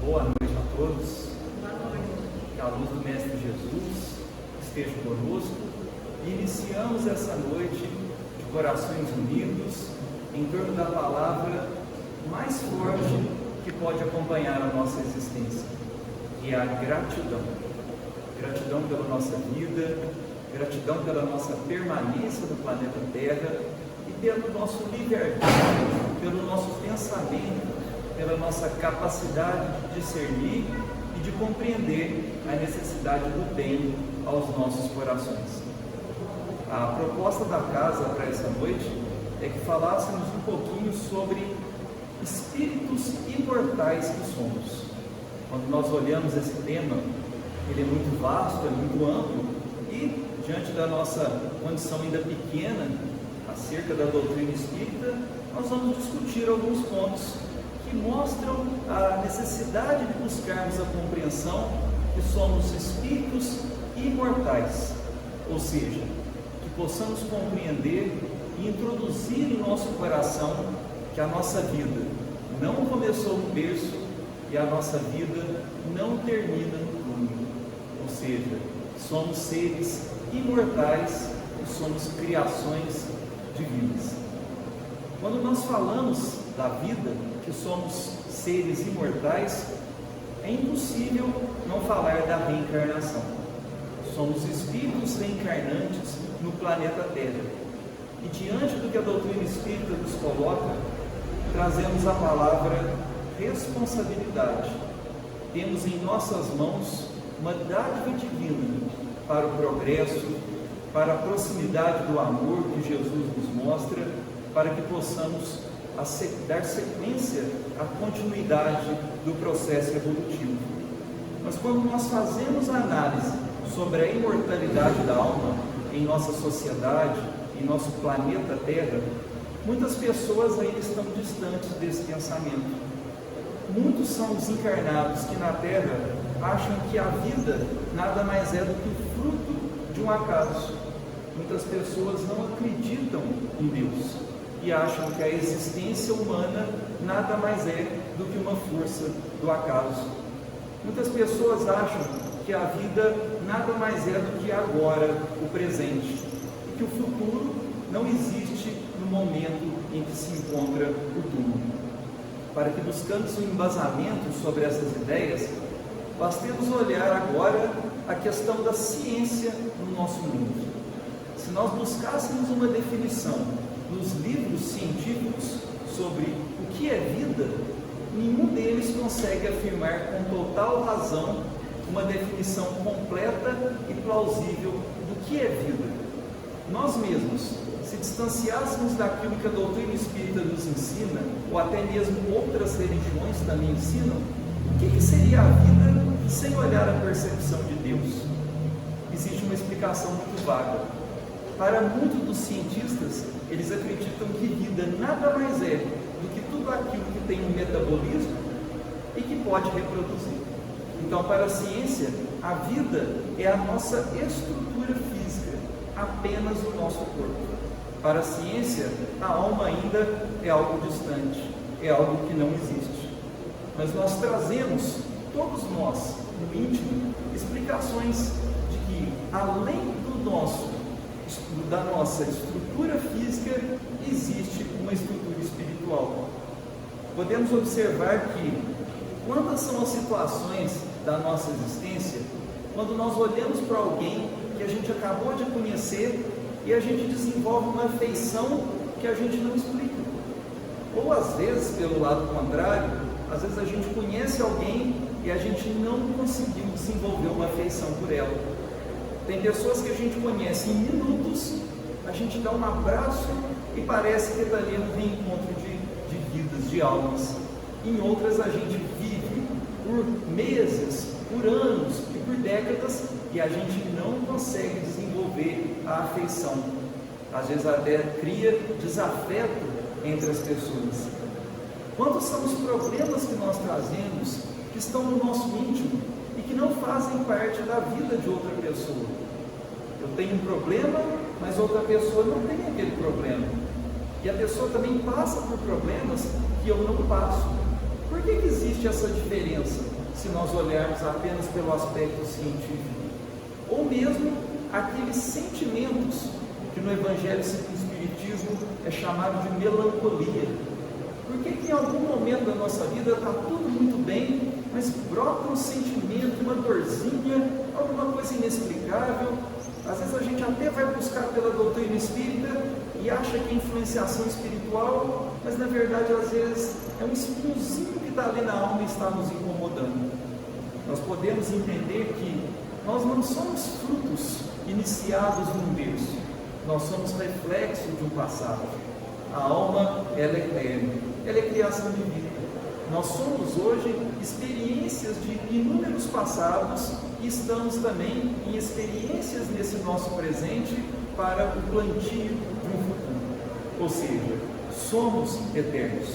Boa noite a todos. Que a luz do Mestre Jesus esteja conosco. E iniciamos essa noite de corações unidos em torno da palavra mais forte que pode acompanhar a nossa existência, que é a gratidão. Gratidão pela nossa vida, gratidão pela nossa permanência no planeta Terra e pelo nosso livre-arbítrio, pelo nosso pensamento, pela nossa capacidade de discernir e de compreender a necessidade do bem aos nossos corações. A proposta da casa para essa noite é que falássemos um pouquinho sobre espíritos imortais que somos. Quando nós olhamos esse tema, ele é muito vasto, é muito amplo e, diante da nossa condição ainda pequena acerca da doutrina espírita, nós vamos discutir alguns pontos que mostram a necessidade de buscarmos a compreensão que somos espíritos imortais, ou seja, que possamos compreender e introduzir no nosso coração que a nossa vida não começou no berço e a nossa vida não termina no túmulo, ou seja, somos seres imortais e somos criações divinas. Quando nós falamos da vida, que somos seres imortais, é impossível não falar da reencarnação. Somos espíritos reencarnantes no planeta Terra. E diante do que a doutrina espírita nos coloca, trazemos a palavra responsabilidade. Temos em nossas mãos uma dádiva divina para o progresso, para a proximidade do amor que Jesus nos mostra, para que possamos dar sequência à continuidade do processo evolutivo. Mas quando nós fazemos a análise sobre a imortalidade da alma em nossa sociedade, em nosso planeta Terra, muitas pessoas ainda estão distantes desse pensamento. Muitos são os encarnados que na Terra acham que a vida nada mais é do que o fruto de um acaso. Muitas pessoas não acreditam em Deus e acham que a existência humana nada mais é do que uma força do acaso. Muitas pessoas acham que a vida nada mais é do que agora, o presente, e que o futuro não existe no momento em que se encontra o túmulo. Para que buscamos um embasamento sobre essas ideias, bastemos olhar agora a questão da ciência no nosso mundo. Se nós buscássemos uma definição nos livros científicos sobre o que é vida, nenhum deles consegue afirmar com total razão uma definição completa e plausível do que é vida. Nós mesmos, se distanciássemos daquilo que a doutrina espírita nos ensina, ou até mesmo outras religiões também ensinam, o que seria a vida sem olhar a percepção de Deus? Existe uma explicação muito vaga. Para muitos dos cientistas, eles acreditam que vida nada mais é do que tudo aquilo que tem um metabolismo e que pode reproduzir. Então, para a ciência, a vida é a nossa estrutura física, apenas o nosso corpo. Para a ciência, a alma ainda é algo distante, é algo que não existe. Mas nós trazemos, todos nós, no íntimo, explicações de que, além da nossa estrutura física, existe uma estrutura espiritual. Podemos observar que quantas são as situações da nossa existência quando nós olhamos para alguém que a gente acabou de conhecer e a gente desenvolve uma afeição que a gente não explica. Ou às vezes, pelo lado contrário, às vezes a gente conhece alguém e a gente não conseguiu desenvolver uma afeição por ela. Tem pessoas que a gente conhece em minutos, a gente dá um abraço e parece que está ali um reencontro de vidas, de almas. Em outras a gente vive por meses, por anos e por décadas e a gente não consegue desenvolver a afeição. Às vezes até cria desafeto entre as pessoas. Quantos são os problemas que nós trazemos, que estão no nosso íntimo e que não fazem parte da vida de outra pessoa? Eu tenho um problema, mas outra pessoa não tem aquele problema. E a pessoa também passa por problemas que eu não passo. Por que existe essa diferença? se nós olharmos apenas pelo aspecto científico, ou mesmo aqueles sentimentos que no Evangelho segundo o Espiritismo é chamado de melancolia. Porque em algum momento da nossa vida está tudo muito bem, mas brota um sentimento, uma dorzinha, alguma coisa inexplicável. Às vezes a gente até vai buscar pela doutrina espírita e acha que é influenciação espiritual, mas na verdade às vezes é um espinhozinho que está ali na alma e está nos incomodando. Nós podemos entender que nós não somos frutos iniciados num berço, nós somos reflexo de um passado. A alma, ela é eterna, ela é criação divina. Nós somos hoje experiências de inúmeros passados e estamos também em experiências nesse nosso presente para o plantio de um futuro. Ou seja, somos eternos.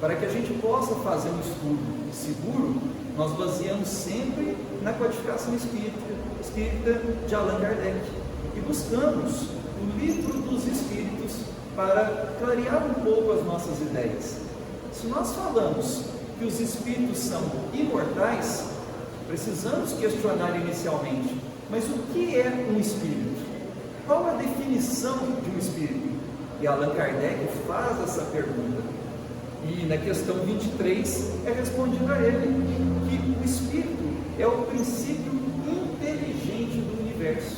Para que a gente possa fazer um estudo seguro, nós baseamos sempre na codificação espírita de Allan Kardec e buscamos o livro dos Espíritos para clarear um pouco as nossas ideias. Se nós falamos que os espíritos são imortais, precisamos questionar inicialmente, mas o que é um espírito? Qual a definição de um espírito? E Allan Kardec faz essa pergunta. E na questão 23 é respondido a ele que o espírito é o princípio inteligente do universo.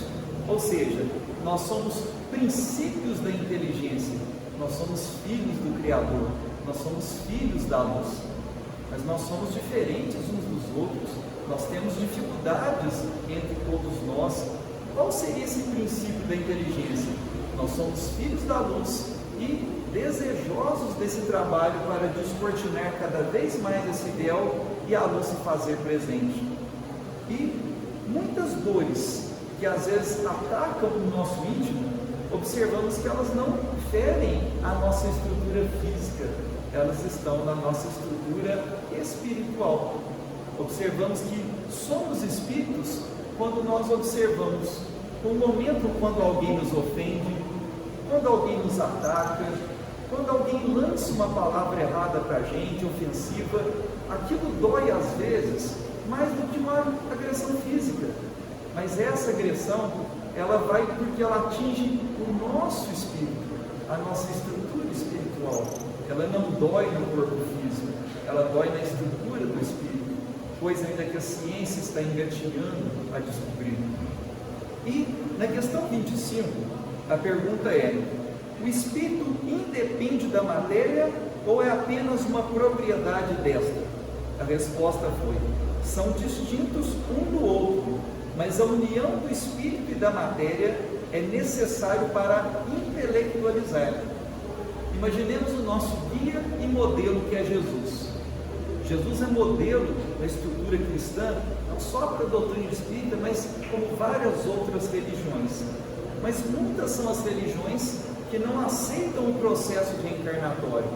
Ou seja, nós somos princípios da inteligência, nós somos filhos do Criador, nós somos filhos da luz, mas nós somos diferentes uns dos outros, nós temos dificuldades entre todos nós. Qual seria esse princípio da inteligência? Nós somos filhos da luz e desejosos desse trabalho para descortinar cada vez mais esse véu e a luz se fazer presente. E muitas dores que às vezes atacam o nosso íntimo, observamos que elas não ferem a nossa estrutura física, elas estão na nossa estrutura espiritual. Observamos que somos espíritos quando nós observamos o momento quando alguém nos ofende, quando alguém nos ataca, quando alguém lança uma palavra errada para a gente, ofensiva. Aquilo dói às vezes mais do que uma agressão física, mas essa agressão ela vai porque ela atinge o nosso espírito, a nossa estrutura espiritual. Ela não dói no corpo físico, ela dói na estrutura do espírito, coisa ainda que a ciência está engatinhando a descobrir. E na questão 25, a pergunta é: o espírito independe da matéria ou é apenas uma propriedade desta? A resposta foi: são distintos um do outro, mas a união do espírito e da matéria é necessário para intelectualizar. Imaginemos o nosso guia e modelo que é Jesus. Jesus é modelo da estrutura cristã, não só para a doutrina espírita, mas como várias outras religiões. Mas muitas são as religiões que não aceitam o processo reencarnatório.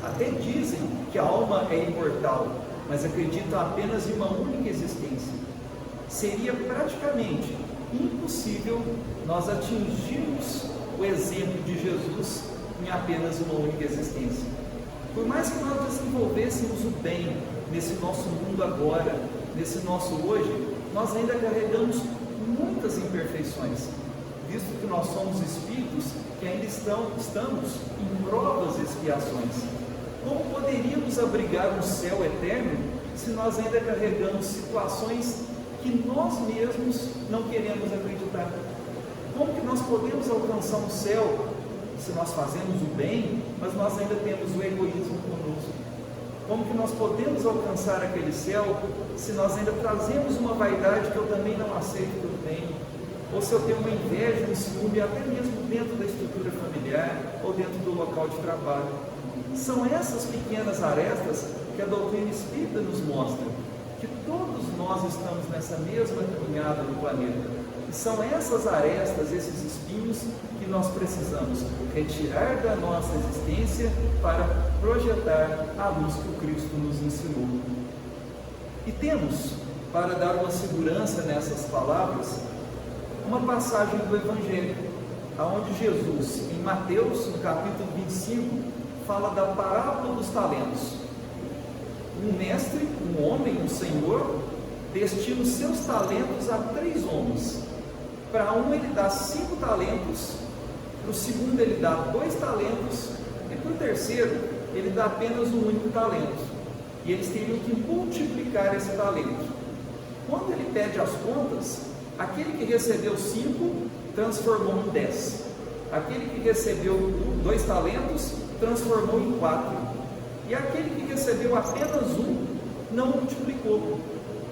Até dizem que a alma é imortal, mas acreditam apenas em uma única existência. Seria praticamente impossível nós atingirmos o exemplo de Jesus em apenas uma única existência. Por mais que nós desenvolvêssemos o bem nesse nosso mundo agora, nesse nosso hoje, nós ainda carregamos muitas imperfeições, visto que nós somos espíritos que ainda estamos em provas e expiações. Como poderíamos abrigar um céu eterno se nós ainda carregamos situações que nós mesmos não queremos acreditar? Como que nós podemos alcançar um céu se nós fazemos o bem, mas nós ainda temos o egoísmo conosco? Como que nós podemos alcançar aquele céu se nós ainda trazemos uma vaidade que eu também não aceito que eu tenho? Ou se eu tenho uma inveja, um ciúme, até mesmo dentro da estrutura familiar ou dentro do local de trabalho? São essas pequenas arestas que a doutrina espírita nos mostra, que todos nós estamos nessa mesma caminhada no planeta. E são essas arestas, esses espinhos, que nós precisamos retirar da nossa existência para projetar a luz que o Cristo nos ensinou. E temos, para dar uma segurança nessas palavras, uma passagem do Evangelho, onde Jesus, em Mateus, no capítulo 25, fala da parábola dos talentos. um mestre, um homem, um senhor, destina os seus talentos a 3 homens. Para um ele dá 5 talentos, para o segundo ele dá 2 talentos, e para o terceiro ele dá apenas um único talento. E eles teriam que multiplicar esse talento. Quando ele pede as contas, aquele que recebeu 5 transformou em 10. Aquele que recebeu 2 talentos transformou em 4. E aquele que recebeu apenas 1 não multiplicou,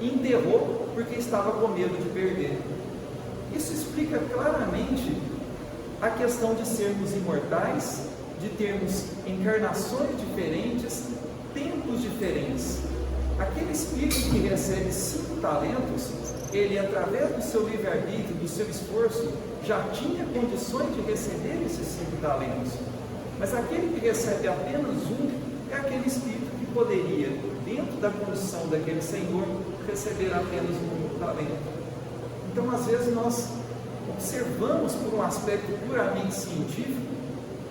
enterrou porque estava com medo de perder. Isso explica claramente a questão de sermos imortais, de termos encarnações diferentes, tempos diferentes. Aquele espírito que recebe 5 talentos, ele, através do seu livre-arbítrio, do seu esforço, já tinha condições de receber esses 5 talentos. Mas aquele que recebe apenas 1 é aquele espírito que poderia, dentro da condição daquele senhor, receber apenas um único talento. Então, às vezes, nós observamos por um aspecto puramente científico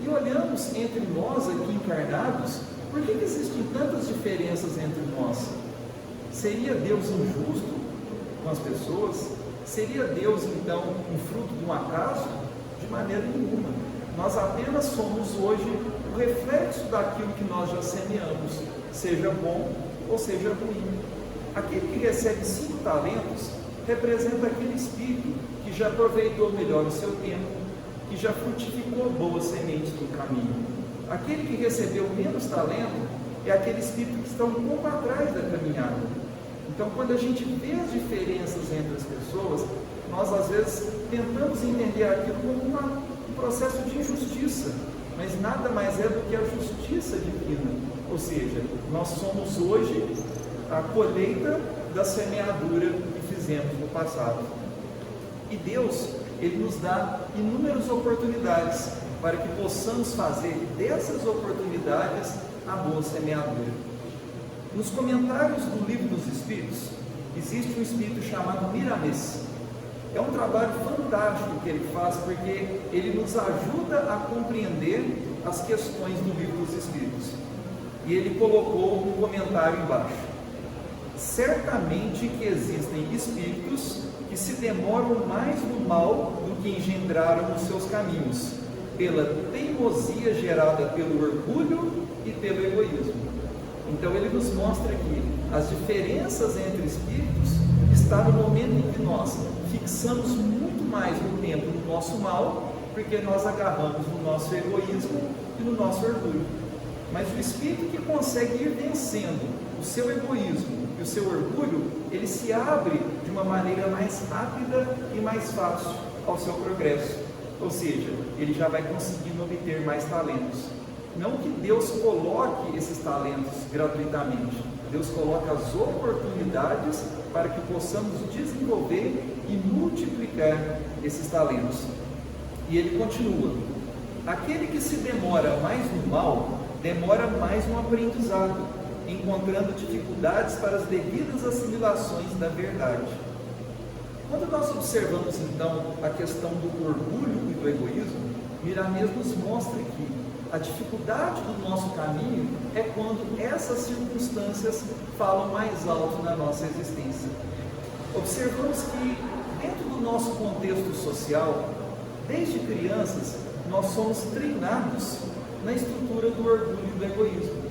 e olhamos entre nós aqui encarnados, por que existem tantas diferenças entre nós? Seria Deus injusto com as pessoas? Seria Deus, então, um fruto de um acaso? De maneira nenhuma. Nós apenas somos hoje o reflexo daquilo que nós já semeamos, seja bom ou seja ruim. Aquele que recebe 5 talentos representa aquele espírito que já aproveitou melhor o seu tempo, que já frutificou boas sementes no caminho. Aquele que recebeu menos talento é aquele espírito que está um pouco atrás da caminhada. Então, quando a gente vê as diferenças entre as pessoas, nós às vezes tentamos entender aquilo como um processo de injustiça, mas nada mais é do que a justiça divina. Ou seja, nós somos hoje a colheita da semeadura que fizemos no passado. E Deus, Ele nos dá inúmeras oportunidades para que possamos fazer dessas oportunidades a boa semeadura. Nos comentários do Livro dos Espíritos, existe um espírito chamado Miramês. É um trabalho fantástico que ele faz, porque ele nos ajuda a compreender as questões do Livro dos Espíritos. E ele colocou um comentário embaixo: certamente que existem espíritos que se demoram mais no mal do que engendraram nos seus caminhos, pela teimosia gerada pelo orgulho e pelo egoísmo. Então ele nos mostra que as diferenças entre espíritos está no momento em que nós fixamos muito mais no tempo no nosso mal, porque nós agarramos no nosso egoísmo e no nosso orgulho. Mas o espírito que consegue ir vencendo o seu egoísmo e o seu orgulho, ele se abre de uma maneira mais rápida e mais fácil ao seu progresso. Ou seja, ele já vai conseguindo obter mais talentos. Não que Deus coloque esses talentos gratuitamente. Deus coloca as oportunidades para que possamos desenvolver e multiplicar esses talentos. E ele continua: aquele que se demora mais no mal, demora mais no aprendizado, encontrando dificuldades para as devidas assimilações da verdade. Quando nós observamos então a questão do orgulho e do egoísmo, Miramês nos mostra que a dificuldade do nosso caminho é quando essas circunstâncias falam mais alto na nossa existência. Observamos que dentro do nosso contexto social, desde crianças, nós somos treinados na estrutura do orgulho e do egoísmo.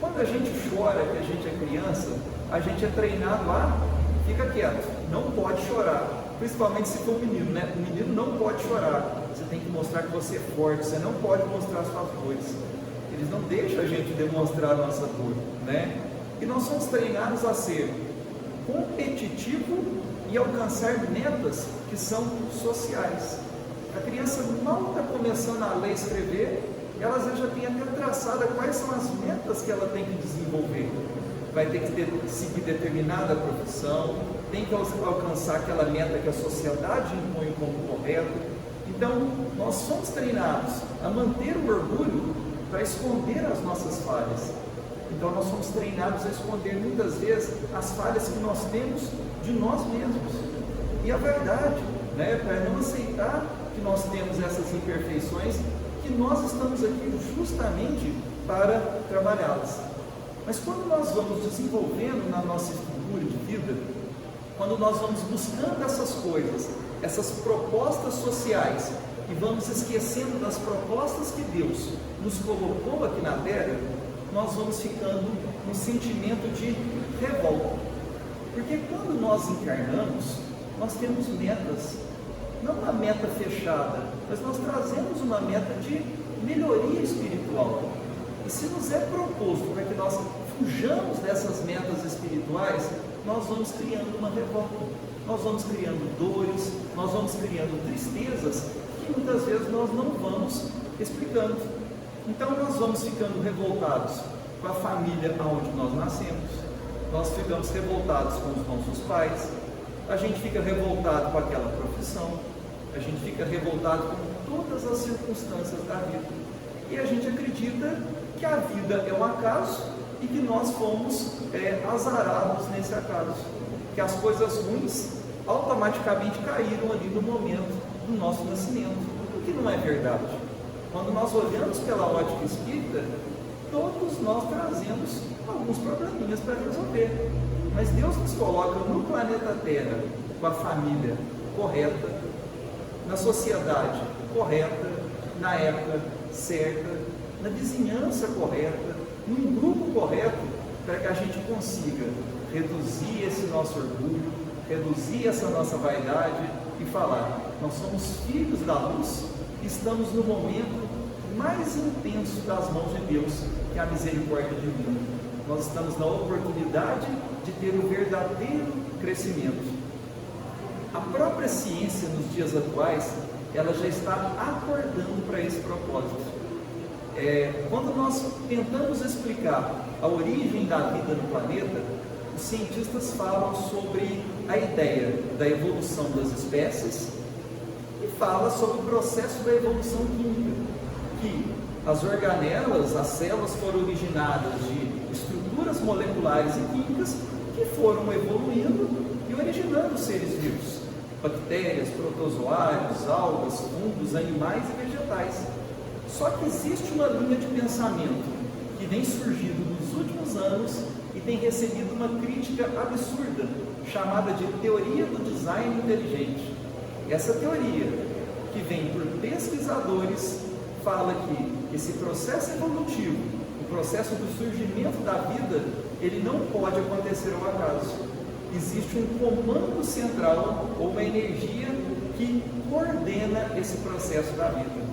Quando a gente chora, que a gente é criança, a gente é treinado a fica quieto, não pode chorar, principalmente se for menino, né? O menino não pode chorar, você tem que mostrar que você é forte, você não pode mostrar suas dores. Eles não deixam a gente demonstrar a nossa dor, né? E nós somos treinados a ser competitivo e alcançar metas que são sociais. A criança mal está começando a ler e escrever, ela às vezes já tem até traçada quais são as metas que ela tem que desenvolver. Vai ter que seguir determinada profissão, tem que alcançar aquela meta que a sociedade impõe como correto. Então, nós somos treinados a manter o orgulho para esconder as nossas falhas. Então, nós somos treinados a esconder muitas vezes as falhas que nós temos de nós mesmos. E a verdade, né, para não aceitar que nós temos essas imperfeições, que nós estamos aqui justamente para trabalhá-las. Mas quando nós vamos desenvolvendo na nossa estrutura de vida, quando nós vamos buscando essas coisas, essas propostas sociais, e vamos esquecendo das propostas que Deus nos colocou aqui na Terra, nós vamos ficando num sentimento de revolta. Porque quando nós encarnamos, nós temos metas, não uma meta fechada, mas nós trazemos uma meta de melhoria espiritual. E se nos é proposto para que nós fujamos dessas metas espirituais, nós vamos criando uma revolta, nós vamos criando dores, nós vamos criando tristezas, que muitas vezes nós não vamos explicando. Então nós vamos ficando revoltados com a família onde nós nascemos, nós ficamos revoltados com os nossos pais, a gente fica revoltado com aquela profissão, a gente fica revoltado com todas as circunstâncias da vida, e a gente acredita que a vida é um acaso e que nós fomos azarados nesse acaso, que as coisas ruins automaticamente caíram ali no momento do nosso nascimento, o que não é verdade. Quando nós olhamos pela ótica espírita, todos nós trazemos alguns probleminhas para resolver, mas Deus nos coloca no planeta Terra com a família correta, na sociedade correta, na época certa, na vizinhança correta, num grupo correto, para que a gente consiga reduzir esse nosso orgulho, reduzir essa nossa vaidade e falar: nós somos filhos da luz, estamos no momento mais intenso das mãos de Deus, que é a misericórdia divina. Nós estamos na oportunidade de ter o verdadeiro crescimento. A própria ciência nos dias atuais, ela já está acordando para esse propósito. Quando nós tentamos explicar a origem da vida no planeta, os cientistas falam sobre a ideia da evolução das espécies e fala sobre o processo da evolução química, que as organelas, as células foram originadas de estruturas moleculares e químicas que foram evoluindo e originando seres vivos, bactérias, protozoários, algas, fungos, animais e vegetais. Só que existe uma linha de pensamento que vem surgindo nos últimos anos e tem recebido uma crítica absurda, chamada de teoria do design inteligente. Essa teoria, que vem por pesquisadores, fala que esse processo evolutivo, o processo do surgimento da vida, ele não pode acontecer ao acaso. Existe um comando central ou uma energia que coordena esse processo da vida.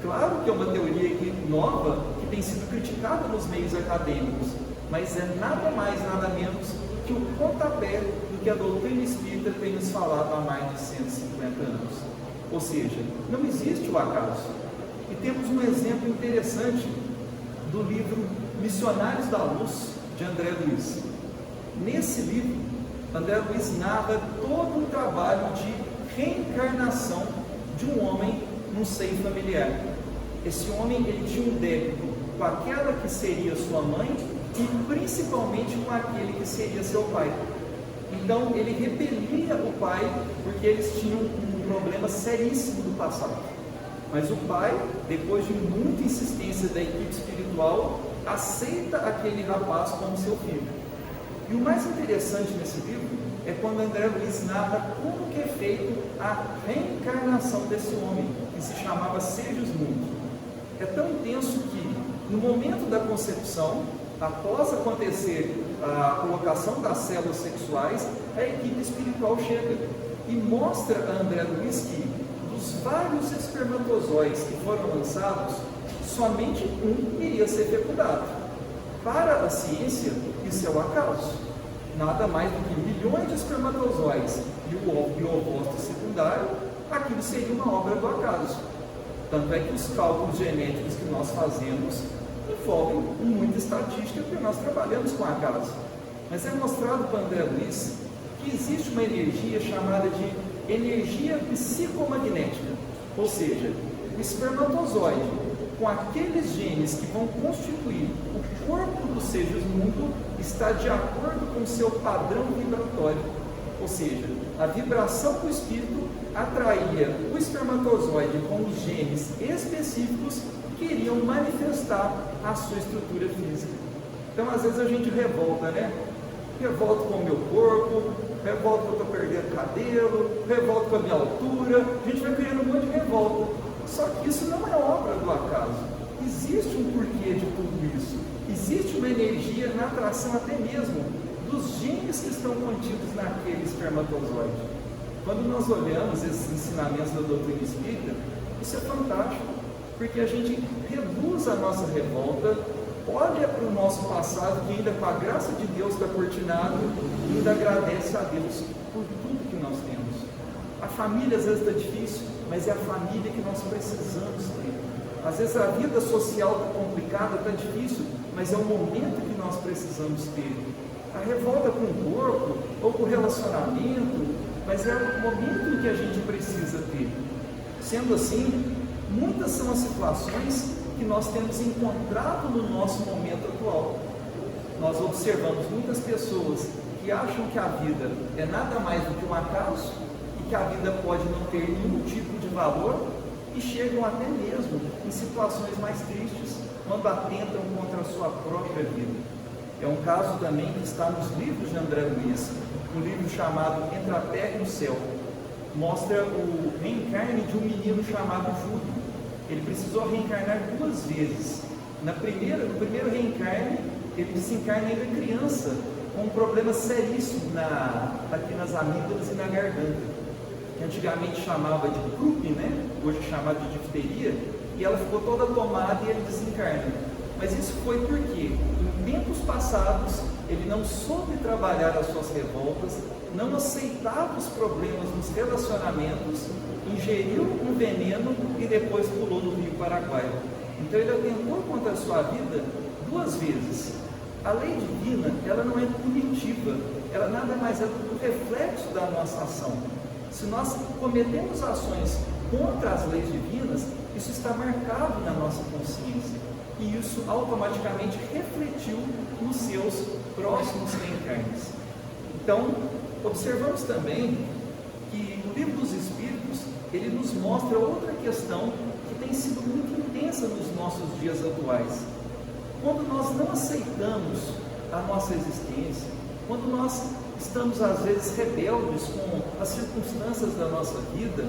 Claro que é uma teoria nova, que tem sido criticada nos meios acadêmicos, mas é nada mais, nada menos que o pontapé do que a doutrina espírita tem nos falado há mais de 150 anos. Ou seja, não existe o acaso. E temos um exemplo interessante do livro Missionários da Luz, de André Luiz. Nesse livro, André Luiz narra todo um trabalho de reencarnação de um homem num seio familiar. Esse homem, ele tinha um débito com aquela que seria sua mãe e principalmente com aquele que seria seu pai. Então ele repelia o pai porque eles tinham um problema seríssimo no passado. Mas o pai, depois de muita insistência da equipe espiritual, aceita aquele rapaz como seu filho. E o mais interessante nesse livro é quando André Luiz narra como que é feito a reencarnação desse homem, que se chamava Segismundo. É tão intenso que, no momento da concepção, após acontecer a colocação das células sexuais, a equipe espiritual chega e mostra a André Luiz que, dos vários espermatozoides que foram lançados, somente um iria ser fecundado. Para a ciência, isso é o acaso. Nada mais do que milhões de espermatozoides e o ovosto secundário, aquilo seria uma obra do acaso. Tanto é que os cálculos genéticos que nós fazemos envolvem muita estatística, porque nós trabalhamos com acaso. Mas é mostrado para André Luiz que existe uma energia chamada de energia psicomagnética, ou seja, o espermatozoide, com aqueles genes que vão constituir o corpo do Segismundo, está de acordo com o seu padrão vibratório, ou seja, a vibração do espírito atraía o espermatozoide com os genes específicos que iriam manifestar a sua estrutura física. Então, às vezes a gente revolta, né? Revolto com o meu corpo, revolto que eu estou perdendo cabelo, revolto com a minha altura, a gente vai criando um monte de revolta. Só que isso não é obra do acaso. Existe um porquê de tudo isso. Existe uma energia na atração até mesmo dos genes que estão contidos naquele espermatozoide. Quando nós olhamos esses ensinamentos da doutrina espírita, isso é fantástico, porque a gente reduz a nossa revolta, olha para o nosso passado, que ainda com a graça de Deus está cortinado, e ainda agradece a Deus por tudo que nós temos. A família às vezes está difícil, mas é a família que nós precisamos ter. Às vezes a vida social está complicada, está difícil, mas é o momento que nós precisamos ter. A revolta com o corpo, ou com o relacionamento, mas é o momento em que a gente precisa ter. Sendo assim, muitas são as situações que nós temos encontrado no nosso momento atual. Nós observamos muitas pessoas que acham que a vida é nada mais do que um acaso e que a vida pode não ter nenhum tipo de valor e chegam até mesmo em situações mais tristes quando atentam contra a sua própria vida. É um caso também que está nos livros de André Luiz, um livro chamado Entre a Terra e o Céu. Mostra o reencarne de um menino chamado Júlio. Ele precisou reencarnar 2 vezes. No primeiro reencarne, ele desencarna ainda criança, com um problema seríssimo aqui nas amígdalas e na garganta, que antigamente chamava de croup, né? Hoje é chamado de difteria, e ela ficou toda tomada e ele desencarna. Mas isso foi porque, em tempos passados, ele não soube trabalhar as suas revoltas, não aceitava os problemas nos relacionamentos, ingeriu um veneno e depois pulou no Rio Paraguai. Então ele atentou contra a sua vida 2 vezes. A lei divina, ela não é punitiva, ela nada mais é do reflexo da nossa ação. Se nós cometemos ações contra as leis divinas, isso está marcado na nossa consciência e isso automaticamente refletiu nos seus próximos reencarnes. Então, observamos também que o Livro dos Espíritos, ele nos mostra outra questão que tem sido muito intensa nos nossos dias atuais. Quando nós não aceitamos a nossa existência, quando nós estamos às vezes rebeldes com as circunstâncias da nossa vida,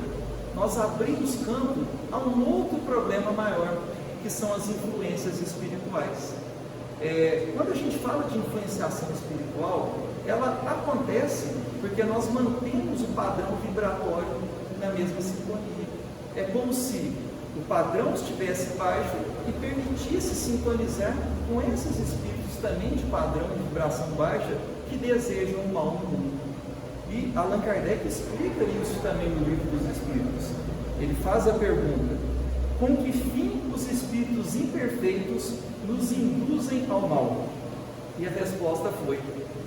nós abrimos campo a um outro problema maior, que são as influências espirituais. Quando a gente fala de influenciação espiritual, ela acontece porque nós mantemos o padrão vibratório na mesma sintonia. É como se o padrão estivesse baixo e permitisse sintonizar com esses espíritos também de padrão de vibração baixa que desejam o mal no mundo. E Allan Kardec explica isso também no Livro dos Espíritos. Ele faz a pergunta: com que fim os espíritos imperfeitos nos induzem ao mal? E a resposta foi: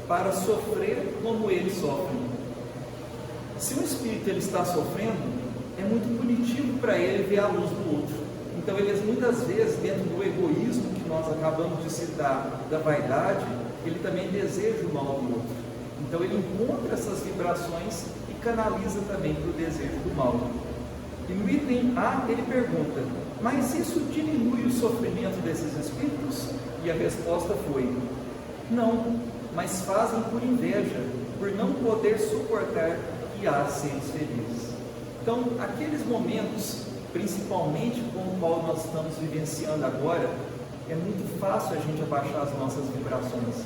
para sofrer como eles sofrem. Se um espírito ele está sofrendo, é muito punitivo para ele ver a luz do outro. Então ele muitas vezes, dentro do egoísmo que nós acabamos de citar, da vaidade, ele também deseja o mal do outro. Então ele encontra essas vibrações e canaliza também para o desejo do mal. E no item A ele pergunta: mas isso diminui o sofrimento desses espíritos? E a resposta foi: não, mas fazem por inveja, por não poder suportar que há seres felizes. Então, aqueles momentos, principalmente com o qual nós estamos vivenciando agora, é muito fácil a gente abaixar as nossas vibrações.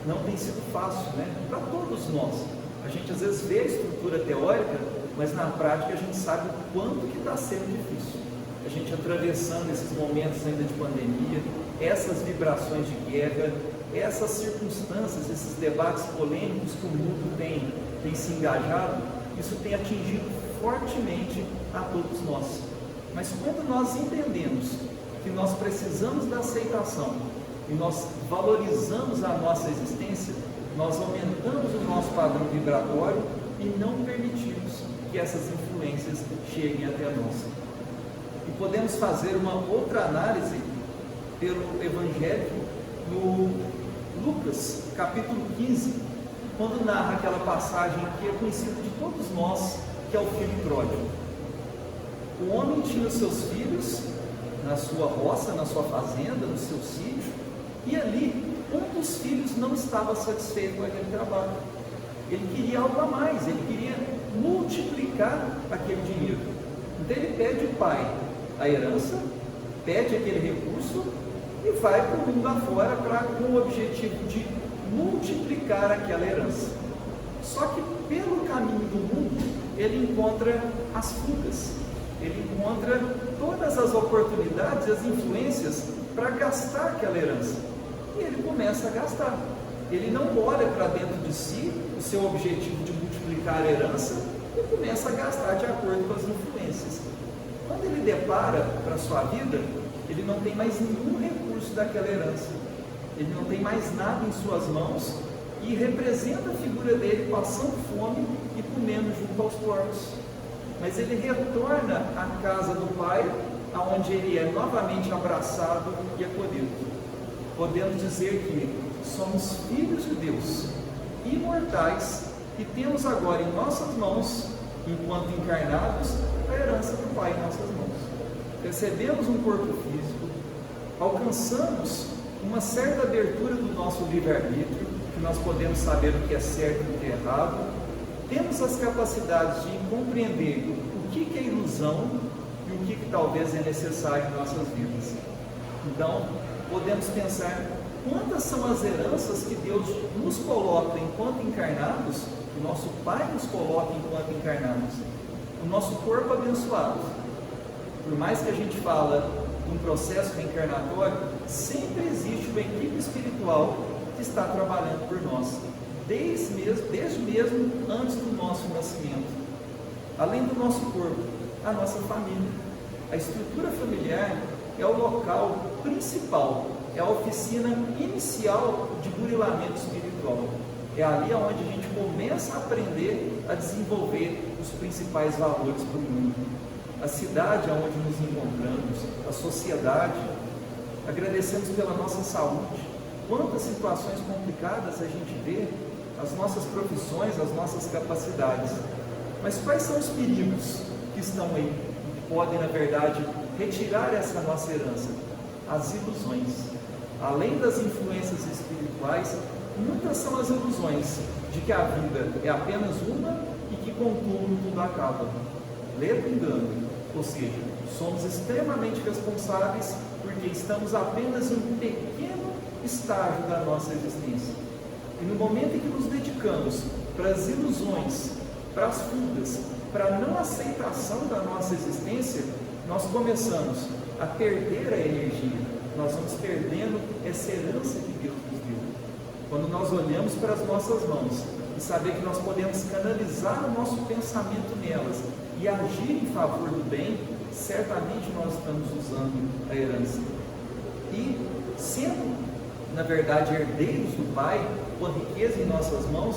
Não tem sido fácil, né? Para todos nós. A gente às vezes vê a estrutura teórica, mas na prática a gente sabe o quanto que está sendo difícil. A gente atravessando esses momentos ainda de pandemia, essas vibrações de guerra, essas circunstâncias, esses debates polêmicos que o mundo tem se engajado, isso tem atingido fortemente a todos nós. Mas quando nós entendemos que nós precisamos da aceitação e nós valorizamos a nossa existência, nós aumentamos o nosso padrão vibratório e não permitimos que essas influências cheguem até nós. E podemos fazer uma outra análise pelo Evangelho no Lucas, capítulo 15, quando narra aquela passagem que é conhecida de todos nós, que é o filho pródigo. O homem tinha os seus filhos na sua roça, na sua fazenda, no seu sítio, e ali um dos filhos não estava satisfeito com aquele trabalho. Ele queria algo a mais, ele queria multiplicar aquele dinheiro. Então ele pede ao pai a herança, pede aquele recurso e vai para o mundo afora com o objetivo de multiplicar aquela herança. Só que pelo caminho do mundo ele encontra as fugas, ele encontra todas as oportunidades e as influências para gastar aquela herança. E ele começa a gastar. Ele não olha para dentro de si o seu objetivo de multiplicar a herança e começa a gastar de acordo com as influências. Quando ele depara para a sua vida, ele não tem mais nenhum recurso daquela herança. Ele não tem mais nada em suas mãos e representa a figura dele passando fome e comendo junto aos porcos. Mas ele retorna à casa do pai, aonde ele é novamente abraçado e acolhido. Podemos dizer que somos filhos de Deus, imortais, e temos agora em nossas mãos, enquanto encarnados, a herança do Pai em nossas mãos. Recebemos um corpo físico, alcançamos uma certa abertura do nosso livre-arbítrio, que nós podemos saber o que é certo e o que é errado, temos as capacidades de compreender o que é ilusão e o que talvez é necessário em nossas vidas. Então, podemos pensar quantas são as heranças que Deus nos coloca enquanto encarnados, o nosso Pai nos coloca enquanto encarnados, o nosso corpo abençoado. Por mais que a gente fala de um processo reencarnatório, sempre existe uma equipe espiritual que está trabalhando por nós, desde mesmo antes do nosso nascimento. Além do nosso corpo, a nossa família. A estrutura familiar é o local principal, é a oficina inicial de burilamento espiritual. É ali onde a gente começa a aprender a desenvolver os principais valores para o mundo. A cidade onde nos encontramos, a sociedade. Agradecemos pela nossa saúde. Quantas situações complicadas a gente vê, as nossas profissões, as nossas capacidades. Mas quais são os perigos que estão aí, que podem, na verdade, retirar essa nossa herança? As ilusões. Além das influências espirituais, muitas são as ilusões de que a vida é apenas uma e que com tudo acaba. Ledo engano, ou seja, somos extremamente responsáveis porque estamos apenas em um pequeno estágio da nossa existência. E no momento em que nos dedicamos para as ilusões, para as fugas, para a não aceitação da nossa existência, nós começamos a perder a energia. Nós vamos perdendo essa herança que Deus nos deu. Quando nós olhamos para as nossas mãos e saber que nós podemos canalizar o nosso pensamento nelas e agir em favor do bem, certamente nós estamos usando a herança. E sendo, na verdade, herdeiros do Pai, com a riqueza em nossas mãos,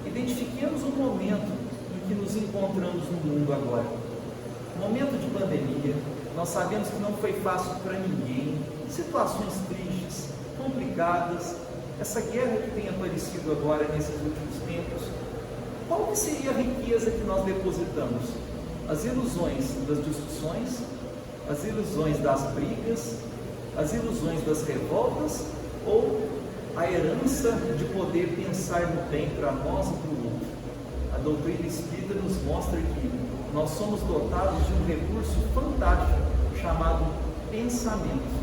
identifiquemos o momento em que nos encontramos no mundo agora. Momento de pandemia, nós sabemos que não foi fácil para ninguém, situações tristes, complicadas, essa guerra que tem aparecido agora nesses últimos tempos. Qual que seria a riqueza que nós depositamos? As ilusões das discussões, as ilusões das brigas, as ilusões das revoltas, ou a herança de poder pensar no bem para nós e para o outro? A doutrina espírita nos mostra que nós somos dotados de um recurso fantástico chamado pensamento.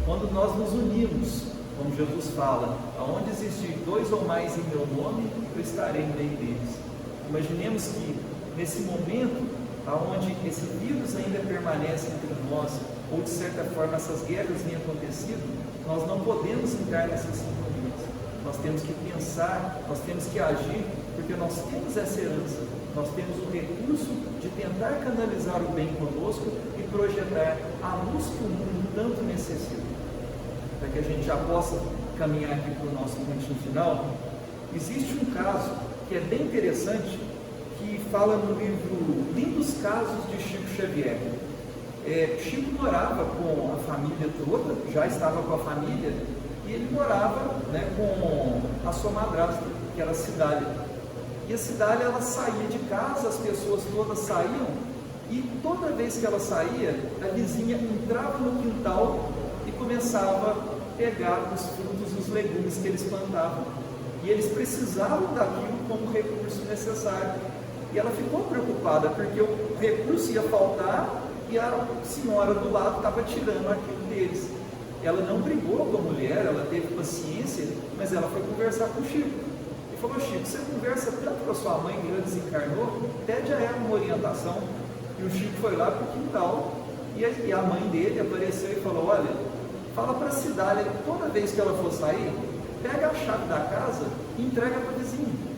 Quando nós nos unimos, como Jesus fala, aonde existir 2 ou mais em meu nome, eu estarei no meio deles. Imaginemos que nesse momento, aonde esse vírus ainda permanece entre nós, ou de certa forma essas guerras têm acontecido, nós não podemos entrar nessas sintoниas. Nós temos que pensar, nós temos que agir, porque nós temos essa herança, nós temos o recurso de tentar canalizar o bem conosco e projetar a luz que o mundo tanto necessita. Para que a gente já possa caminhar aqui para o nosso pontinho final, existe um caso que é bem interessante, que fala no livro Lindos Casos de Chico Xavier. Chico morava com a família toda, já estava com a família, e ele morava, com a sua madrasta, que era a Cidália. E a Cidália, ela saía de casa, as pessoas todas saíam, e toda vez que ela saía, a vizinha entrava no quintal e começava pegar os frutos, os legumes que eles plantavam. E eles precisavam daquilo como recurso necessário. E ela ficou preocupada, porque o recurso ia faltar e a senhora do lado estava tirando aquilo deles. Ela não brigou com a mulher, ela teve paciência, mas ela foi conversar com o Chico. E falou: Chico, você conversa tanto com a sua mãe que ela desencarnou, pede a ela uma orientação. E o Chico foi lá para o quintal, e a mãe dele apareceu e falou: olha, fala para a Cidália, toda vez que ela for sair, pega a chave da casa e entrega para o vizinho.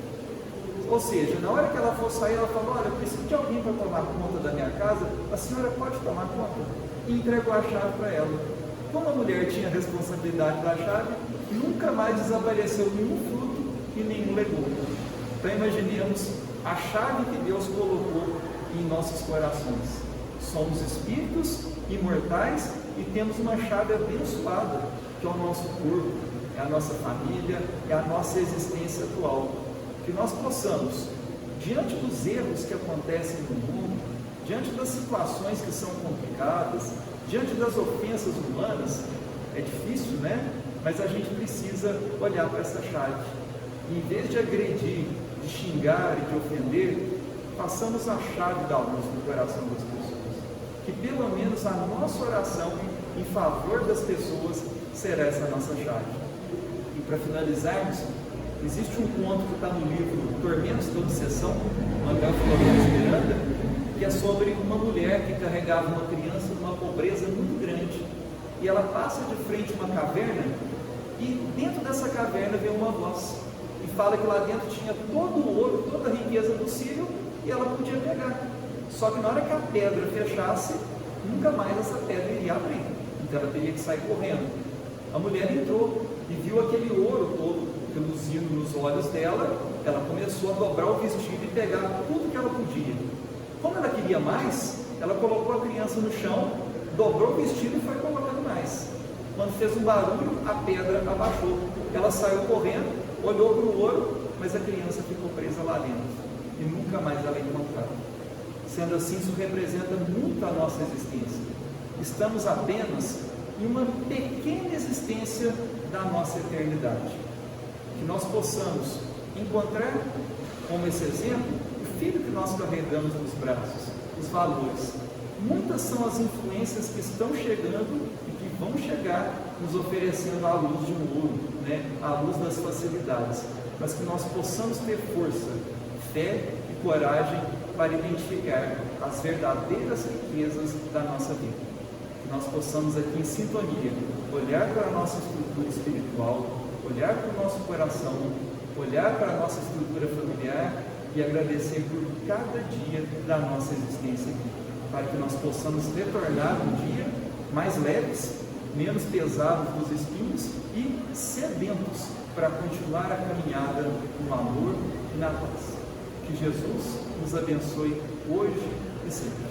Ou seja, na hora que ela for sair, ela falou: olha, eu preciso de alguém para tomar conta da minha casa, a senhora pode tomar conta? E entregou a chave para ela. Como a mulher tinha a responsabilidade da chave, nunca mais desapareceu nenhum fruto e nenhum legume. Então imaginemos a chave que Deus colocou em nossos corações. Somos espíritos imortais e temos uma chave abençoada, que é o nosso corpo, é a nossa família, é a nossa existência atual. Que nós possamos, diante dos erros que acontecem no mundo, diante das situações que são complicadas, diante das ofensas humanas, é difícil, né? Mas a gente precisa olhar para essa chave. E em vez de agredir, de xingar e de ofender, façamos a chave da luz no coração das pessoas. Que pelo menos a nossa oração em favor das pessoas será essa nossa chave. E para finalizarmos, existe um conto que está no livro Tormentos da Obsessão, Manuel Florence Miranda, que é sobre uma mulher que carregava uma criança numa pobreza muito grande. E ela passa de frente a uma caverna, e dentro dessa caverna vem uma voz, e fala que lá dentro tinha todo o ouro, toda a riqueza possível, e ela podia pegar. Só que na hora que a pedra fechasse, nunca mais essa pedra iria abrir. Então ela teria que sair correndo. A mulher entrou e viu aquele ouro todo reluzindo nos olhos dela. Ela começou a dobrar o vestido e pegar tudo que ela podia. Como ela queria mais, ela colocou a criança no chão, dobrou o vestido e foi colocando mais. Quando fez um barulho, a pedra abaixou. Ela saiu correndo, olhou para o ouro, mas a criança ficou presa lá dentro. E nunca mais ela encontrava. Sendo assim, isso representa muito a nossa existência. Estamos apenas em uma pequena existência da nossa eternidade. Que nós possamos encontrar, como esse exemplo, o filho que nós carregamos nos braços, os valores. Muitas são as influências que estão chegando e que vão chegar nos oferecendo a luz de um ouro, né? A luz das facilidades. Mas que nós possamos ter força, fé e coragem para identificar as verdadeiras riquezas da nossa vida. Que nós possamos aqui em sintonia olhar para a nossa estrutura espiritual, olhar para o nosso coração, olhar para a nossa estrutura familiar e agradecer por cada dia da nossa existência aqui, para que nós possamos retornar um dia mais leves, menos pesados dos espinhos e sedentos para continuar a caminhada no amor e na paz. Que Jesus nos abençoe hoje e sempre.